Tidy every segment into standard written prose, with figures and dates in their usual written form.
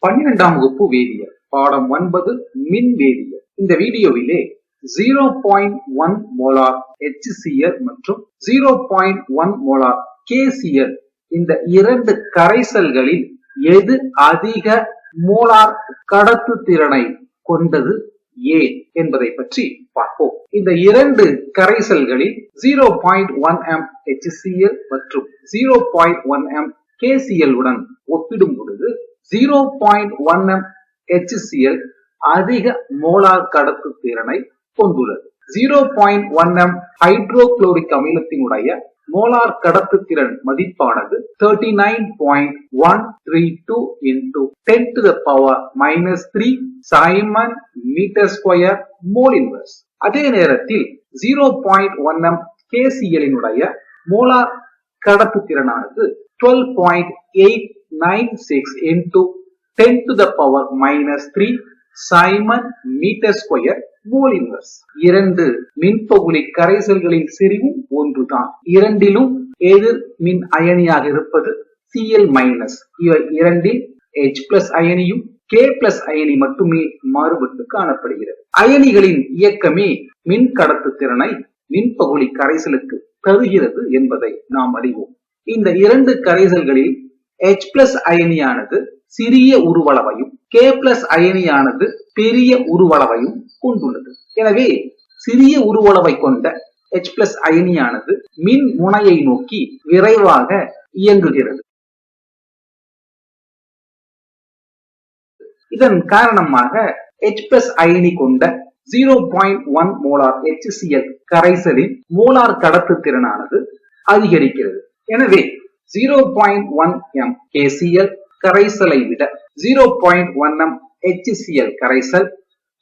12ஆம் வகுப்பு வேதியியல் பாடம் 9 மின் வேதியியல். இந்த வீடியோவிலே 0.1 மோலார் HCl மற்றும் 0.1 மோலார் KCl இந்த இரண்டு கரைசல்களில் எது அதிக மோலார் கடத்து திறனை கொண்டது ஏன் என்பதை பற்றி பார்ப்போம். இந்த இரண்டு கரைசல்களில் 0.1 m HCl மற்றும் 0.1 m KCl உடன் ஒப்பிடும் பொழுது 0.1 m HCl அதிக மோலார் கடத்து திறனை கொண்டுள்ளது. 0.1 m ஹைட்ரோகுளோரிக் அமிலத்தினுடைய மோலார் கடத்து திறன் மதிப்பானது 39.132 into 10 to the power minus 3 Simon meter square mole inverse. அதே நேரத்தில் 0.1 m KCl இனுடைய மோலார் கடத்து திறனானது 12.896 into 10 to the power minus 3 Simon meter square mole inverse. இரண்டு மின்பகுளி கரைசல்களின் செறிவும் ஒன்றுதான். இரண்டிலும் எதிர் மின் அயனியாக இருப்பது Cl-. இவை இரண்டில் H+ அயனியும் K+ அயனி மட்டுமே மாறுபட்டு காணப்படுகிறது. அயனிகளின் இயக்கமே மின் கடத்து திறனை மின்பகுளி கரைசலுக்கு தருகிறது என்பதை நாம் அறிவோம். இந்த இரண்டு கரைசல்களில் H+ அயனியானது சிறிய உருவளவையும் K+ அயனியானது பெரிய உருவளவையும் கொண்டுள்ளது. எனவே சிறிய உருவளவை கொண்ட H+ அயனியானது மின் முனையை நோக்கி விரைவாக இயங்குகிறது. இதன் காரணமாக H+ அயனி கொண்ட 0.1 மோலார் HCl கரைசலின் மோலார் கடத்து திறனானது அதிகரிக்கிறது. எனவே 0.1 m KCl கரைசலை விட 0.1 m HCl கரைசல்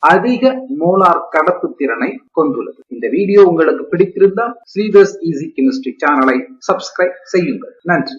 அதிக மோலார் கடத்து திறனை கொண்டுள்ளது. இந்த வீடியோ உங்களுக்கு பிடித்திருந்தால் ஸ்ரீதர்ஸ் ஈஸி கெமிஸ்ட்ரி சேனலை சப்ஸ்கிரைப் செய்யுங்கள். நன்றி.